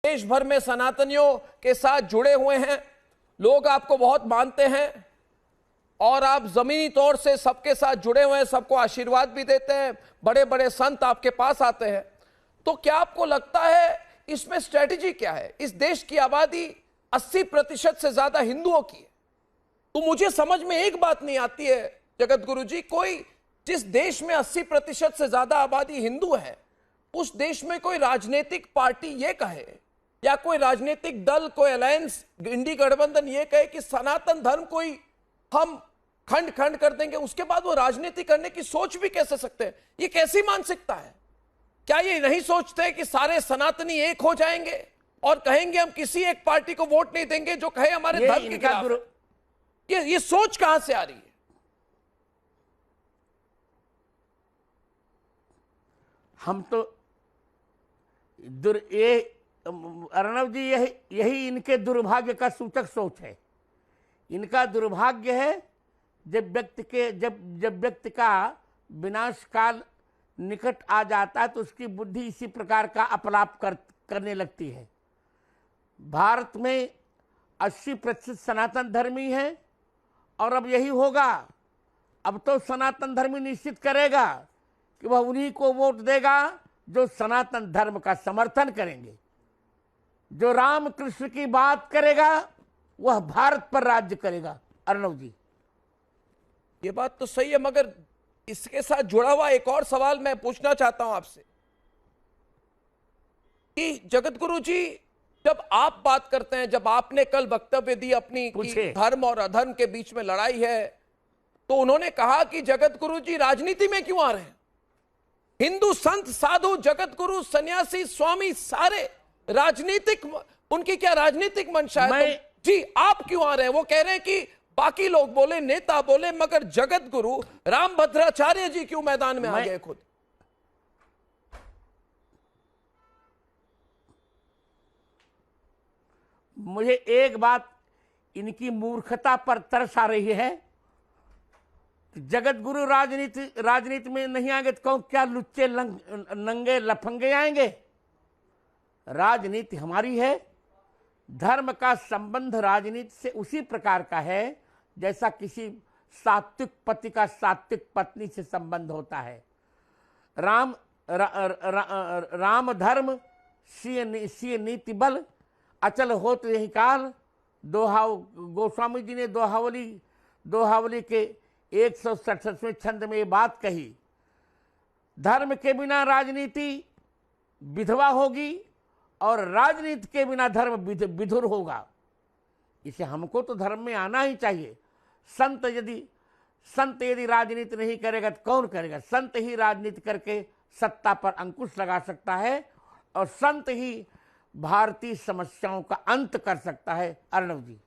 देश भर में सनातनियों के साथ जुड़े हुए हैं, लोग आपको बहुत मानते हैं और आप जमीनी तौर से सबके साथ जुड़े हुए हैं, सबको आशीर्वाद भी देते हैं, बड़े बड़े संत आपके पास आते हैं। तो क्या आपको लगता है इसमें स्ट्रेटेजी क्या है? इस देश की आबादी 80% से ज्यादा हिंदुओं की है, तो मुझे समझ में एक बात नहीं आती है जगत गुरु जी, कोई जिस देश में 80% से ज्यादा आबादी हिंदू है, उस देश में कोई राजनीतिक पार्टी ये कहे या कोई राजनीतिक दल, कोई अलायंस, इंडी गठबंधन ये कहे कि सनातन धर्म कोई हम खंड खंड कर देंगे, उसके बाद वो राजनीति करने की सोच भी कैसे सकते हैं? ये कैसी मानसिकता है? क्या ये नहीं सोचते कि सारे सनातनी एक हो जाएंगे और कहेंगे हम किसी एक पार्टी को वोट नहीं देंगे जो कहे हमारे धर्म के खिलाफ है? ये सोच कहां से आ रही है? हम तो अर्णव जी, यही इनके दुर्भाग्य का सूचक सोच है। इनका दुर्भाग्य है जब व्यक्ति का विनाश काल निकट आ जाता है तो उसकी बुद्धि इसी प्रकार का अपलाप करने लगती है। भारत में 80% सनातन धर्मी है और अब यही होगा। अब तो सनातन धर्मी निश्चित करेगा कि वह उन्हीं को वोट देगा जो सनातन धर्म का समर्थन करेंगे। जो राम कृष्ण की बात करेगा वह भारत पर राज्य करेगा। अर्णव जी, ये बात तो सही है, मगर इसके साथ जुड़ा हुआ एक और सवाल मैं पूछना चाहता हूं आपसे कि जगत गुरु जी, जब आप बात करते हैं, जब आपने कल वक्तव्य दी अपनी कि धर्म और अधर्म के बीच में लड़ाई है, तो उन्होंने कहा कि जगत गुरु जी राजनीति में क्यों आ रहे हैं? हिंदू संत, साधु, जगत गुरु, सन्यासी, स्वामी, सारे राजनीतिक, उनकी क्या राजनीतिक मंशा है? तो जी आप क्यों आ रहे हैं? वो कह रहे हैं कि बाकी लोग बोले, नेता बोले, मगर जगत गुरु रामभद्राचार्य जी क्यों मैदान में आ गए खुद? मुझे एक बात इनकी मूर्खता पर तरस आ रही है। जगत गुरु राजनीति में नहीं आएंगे तो कौन, क्या लुच्चे नंगे लफंगे आएंगे? राजनीति हमारी है। धर्म का संबंध राजनीति से उसी प्रकार का है जैसा किसी सात्विक पति का सात्विक पत्नी से संबंध होता है। राम धर्म सिय नीति बल, अचल होत यही काल। गोस्वामी जी ने दोहावली के 167वें छंद में ये बात कही। धर्म के बिना राजनीति विधवा होगी और राजनीति के बिना धर्म विधुर होगा। इसे हमको तो धर्म में आना ही चाहिए। संत यदि राजनीति नहीं करेगा तो कौन करेगा? संत ही राजनीति करके सत्ता पर अंकुश लगा सकता है और संत ही भारतीय समस्याओं का अंत कर सकता है। अर्णव जी,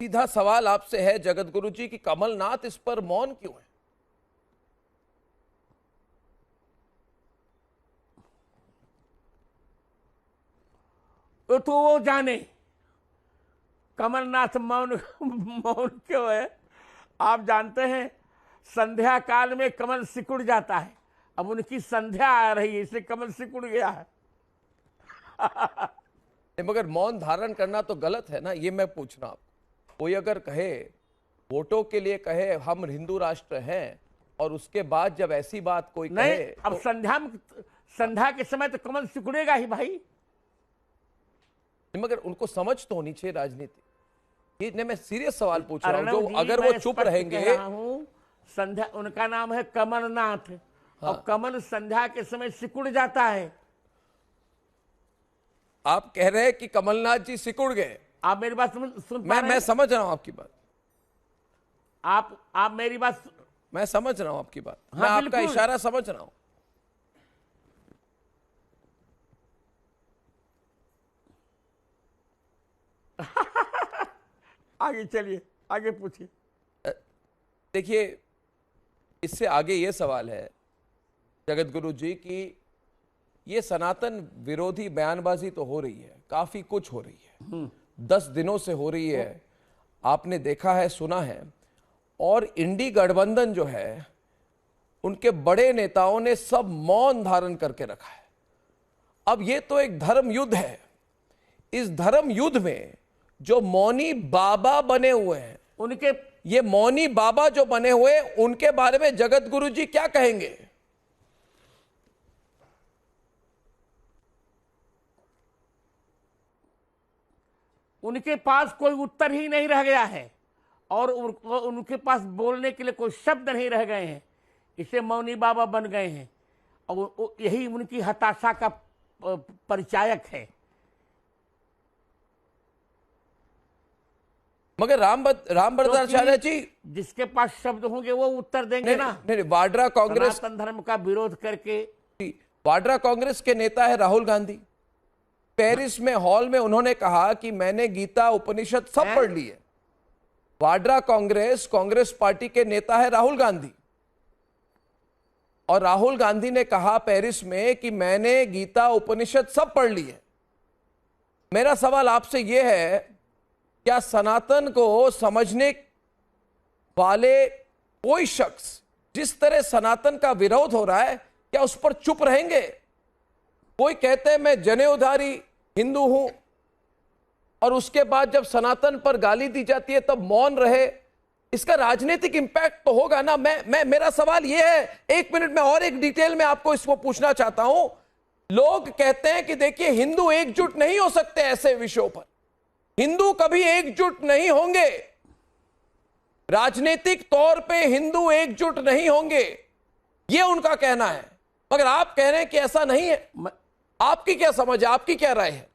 सीधा सवाल आपसे है जगत गुरु जी कि कमलनाथ इस पर मौन क्यों है? तो वो जाने कमलनाथ मौन क्यों है। आप जानते हैं संध्या काल में कमल सिकुड़ जाता है। अब उनकी संध्या आ रही है, इसलिए कमल सिकुड़ गया है। मगर मौन धारण करना तो गलत है ना, ये मैं पूछ रहा हूं। कोई अगर कहे, वोटों के लिए कहे हम हिंदू राष्ट्र हैं, और उसके बाद जब ऐसी बात कोई नहीं, कहे अब तो संध्या के समय तो कमल सिकुड़ेगा ही भाई। मगर उनको समझ तो होनी चाहिए राजनीति। ये मैं सीरियस सवाल पूछ रहा हूं। जो अगर वो चुप रहेंगे, संध्या, उनका नाम है कमलनाथ। हाँ। और कमल संध्या के समय सिकुड़ जाता है। आप कह रहे हैं कि कमलनाथ जी सिकुड़ गए? आप मेरी बात सुन मैं समझ रहा हूं आपकी बात। आप मेरी बात, मैं समझ रहा हूं आपकी बात। हाँ, मैं आपका इशारा समझ रहा हूं। आगे चलिए, आगे पूछिए। देखिए, इससे आगे ये सवाल है जगत गुरु जी की ये सनातन विरोधी बयानबाजी तो हो रही है, काफी कुछ हो रही है, 10 दिनों से हो रही है, आपने देखा है, सुना है। और इंडी गठबंधन जो है, उनके बड़े नेताओं ने सब मौन धारण करके रखा है। अब ये तो एक धर्म युद्ध है। इस धर्म युद्ध में जो मौनी बाबा बने हुए हैं, उनके ये मौनी बाबा जो बने हुए, उनके बारे में जगत गुरु जी क्या कहेंगे? उनके पास कोई उत्तर ही नहीं रह गया है और उनके पास बोलने के लिए कोई शब्द नहीं रह गए हैं, इसे मौनी बाबा बन गए हैं और यही उनकी हताशा का परिचायक है। मगर राम भद्राचार्य जी, जिसके पास शब्द होंगे वो उत्तर देंगे ना। नहीं, वाड्रा कांग्रेस, सनातन धर्म का विरोध करके वाड्रा कांग्रेस के नेता है राहुल गांधी। पेरिस में हॉल में उन्होंने कहा कि मैंने गीता उपनिषद सब पढ़ ली है। वाड्रा कांग्रेस पार्टी के नेता है राहुल गांधी, और राहुल गांधी ने कहा पेरिस में कि मैंने गीता उपनिषद सब पढ़ ली है। मेरा सवाल आपसे यह है, क्या सनातन को समझने वाले कोई शख्स जिस तरह सनातन का विरोध हो रहा है, क्या उस पर चुप रहेंगे? कोई कहते हैं मैं जनेऊधारी हिंदू हूं, और उसके बाद जब सनातन पर गाली दी जाती है तब मौन रहे। इसका राजनीतिक इंपैक्ट तो होगा ना। मेरा सवाल यह है, एक मिनट में और एक डिटेल में आपको इसको पूछना चाहता हूं। लोग कहते हैं कि देखिए हिंदू एकजुट नहीं हो सकते ऐसे विषयों पर, हिंदू कभी एकजुट नहीं होंगे, राजनीतिक तौर पे हिंदू एकजुट नहीं होंगे, यह उनका कहना है। मगर आप कह रहे हैं कि ऐसा नहीं है। आपकी क्या समझ है, आपकी क्या राय है?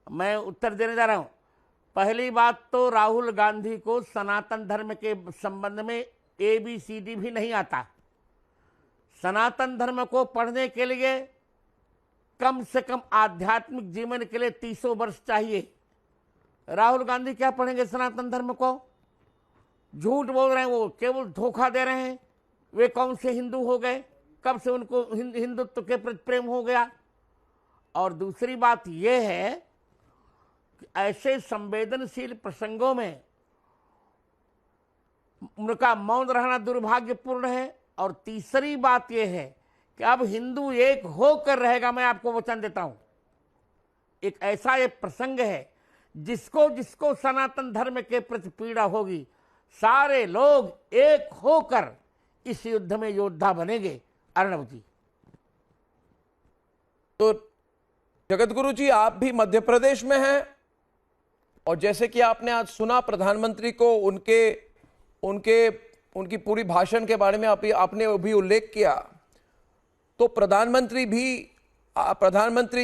मैं उत्तर देने जा रहा हूं। पहली बात तो राहुल गांधी को सनातन धर्म के संबंध में ABCD भी नहीं आता। सनातन धर्म को पढ़ने के लिए कम से कम आध्यात्मिक जीवन के लिए 300 वर्ष चाहिए। राहुल गांधी क्या पढ़ेंगे सनातन धर्म को? झूठ बोल रहे हैं, वो केवल धोखा दे रहे हैं। वे कौन से हिंदू हो गए? कब से उनको हिंदुत्व के प्रति प्रेम हो गया? और दूसरी बात यह है कि ऐसे संवेदनशील प्रसंगों में उनका मौन रहना दुर्भाग्यपूर्ण है। और तीसरी बात यह है कि अब हिंदू एक होकर रहेगा। मैं आपको वचन देता हूं, एक ऐसा एक प्रसंग है जिसको सनातन धर्म के प्रति पीड़ा होगी, सारे लोग एक होकर इस युद्ध में योद्धा बनेंगे। अर्णव जी, तो जगतगुरु जी, आप भी मध्य प्रदेश में हैं, और जैसे कि आपने आज सुना प्रधानमंत्री को उनकी पूरी भाषण के बारे में आपने भी उल्लेख किया, तो प्रधानमंत्री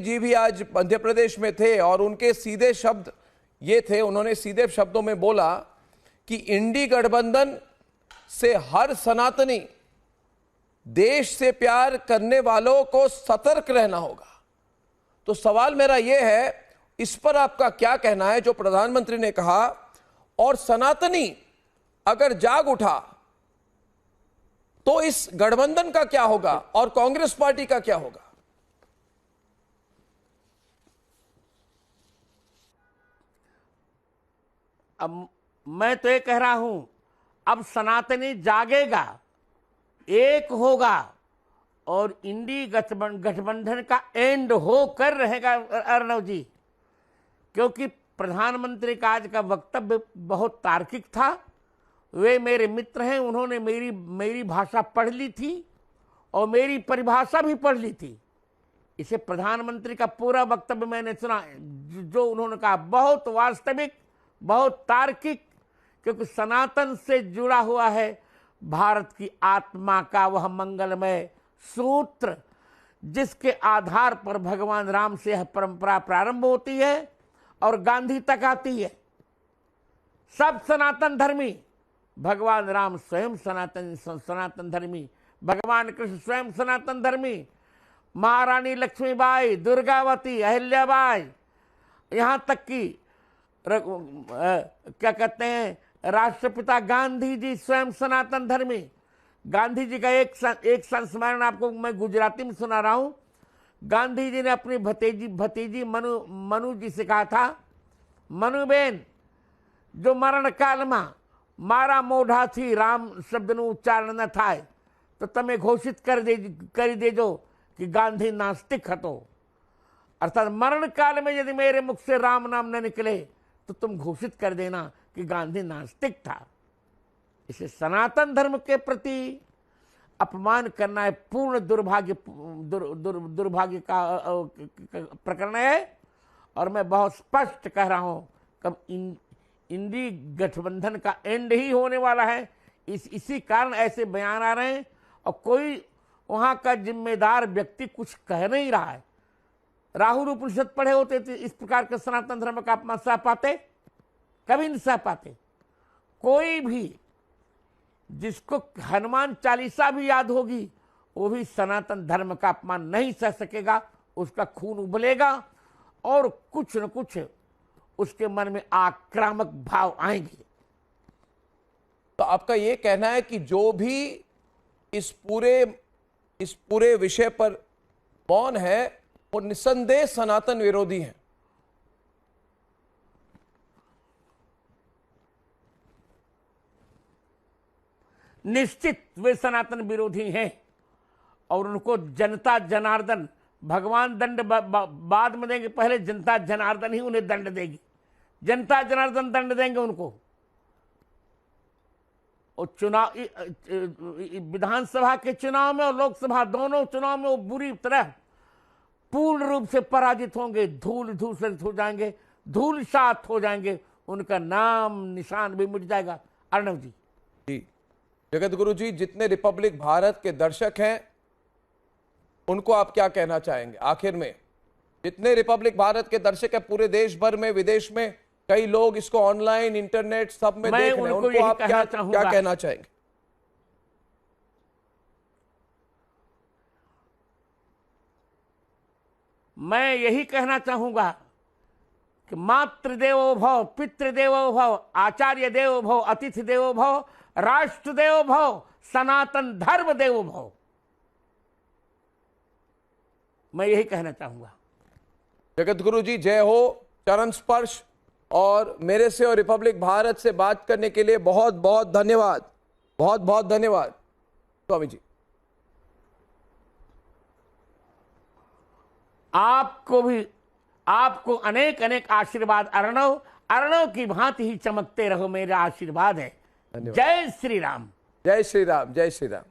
जी भी आज मध्य प्रदेश में थे और उनके सीधे शब्द ये थे, उन्होंने सीधे शब्दों में बोला कि इंडी गठबंधन से हर सनातनी देश से प्यार करने वालों को सतर्क रहना होगा। तो सवाल मेरा यह है, इस पर आपका क्या कहना है जो प्रधानमंत्री ने कहा? और सनातनी अगर जाग उठा तो इस गठबंधन का क्या होगा और कांग्रेस पार्टी का क्या होगा? अब मैं तो ये कह रहा हूं, अब सनातनी जागेगा, एक होगा और इंडी गठबंधन का एंड होकर रहेगा। अर्णव जी, क्योंकि प्रधानमंत्री का आज का वक्तव्य बहुत तार्किक था। वे मेरे मित्र हैं, उन्होंने मेरी भाषा पढ़ ली थी और मेरी परिभाषा भी पढ़ ली थी। इसे प्रधानमंत्री का पूरा वक्तव्य मैंने सुना, जो उन्होंने कहा बहुत वास्तविक, बहुत तार्किक, क्योंकि सनातन से जुड़ा हुआ है भारत की आत्मा का वह मंगलमय सूत्र, जिसके आधार पर भगवान राम से यह परंपरा प्रारंभ होती है और गांधी तक आती है। सब सनातन धर्मी, भगवान राम स्वयं सनातन धर्मी, भगवान कृष्ण स्वयं सनातन धर्मी, महारानी लक्ष्मीबाई, दुर्गावती, अहिल्याबाई, यहाँ तक कि क्या कहते हैं, राष्ट्रपिता गांधी जी स्वयं सनातन धर्मी। गांधी जी का एक संस्मरण आपको मैं गुजराती में सुना रहा हूं। गांधी जी ने अपनी भतीजी मनु जी से कहा था, मनुबेन, जो मरण काल में મારા મોઢાથી રામ શબ્દનું ઉચ્ચારણ ન થાય તો તમે ઘોષિત કરી દેજો कि गांधी नास्तिक હતો, अर्थात मरण काल में यदि मेरे मुख से राम नाम न निकले तो तुम घोषित कर देना कि गांधी नास्तिक था। इसे सनातन धर्म के प्रति अपमान करना है, पूर्ण दुर्भाग्य का प्रकरण है। और मैं बहुत स्पष्ट कह रहा हूं कब इंडी गठबंधन का एंड ही होने वाला है। इसी कारण ऐसे बयान आ रहे हैं और कोई वहां का जिम्मेदार व्यक्ति कुछ कह नहीं रहा है। राहुल उपनिषद पढ़े होते थे, इस प्रकार के सनातन धर्म का अपमान सह पाते? कभी नहीं सह पाते। कोई भी जिसको हनुमान चालीसा भी याद होगी वो भी सनातन धर्म का अपमान नहीं सह सकेगा, उसका खून उबलेगा और कुछ न कुछ उसके मन में आक्रामक भाव आएंगे। तो आपका ये कहना है कि जो भी इस पूरे विषय पर मौन है वो निसंदेह सनातन विरोधी हैं। निश्चित वे सनातन विरोधी हैं और उनको जनता जनार्दन, भगवान दंड बाद में देंगे, पहले जनता जनार्दन ही उन्हें दंड देगी। जनता जनार्दन दंड देंगे उनको। और चुनाव, विधानसभा के चुनाव में और लोकसभा दोनों चुनाव में वो बुरी तरह पूर्ण रूप से पराजित होंगे, धूल धूसरित हो जाएंगे, धूलसात हो जाएंगे, उनका नाम निशान भी मिट जाएगा। अर्णव जी। जी जगत गुरु जी, जितने रिपब्लिक भारत के दर्शक हैं उनको आप क्या कहना चाहेंगे आखिर में? जितने रिपब्लिक भारत के दर्शक हैं पूरे देश भर में, विदेश में कई लोग इसको ऑनलाइन, इंटरनेट सब में देख रहे हैं, उनको आप क्या कहना चाहेंगे? मैं यही कहना चाहूंगा कि मातृदेवो भव, पितृदेवो भव, आचार्य देवो भव, अतिथि देवो भव, राष्ट्र देवो भव, सनातन धर्म देवो भव। मैं यही कहना चाहूंगा। जगत गुरु जी जय हो। चरण स्पर्श और मेरे से और रिपब्लिक भारत से बात करने के लिए बहुत बहुत धन्यवाद, बहुत बहुत धन्यवाद स्वामी जी। आपको भी, आपको अनेक अनेक आशीर्वाद। अर्णव की भांति ही चमकते रहो, मेरा आशीर्वाद है। जय श्री राम। जय श्री राम। जय श्री राम।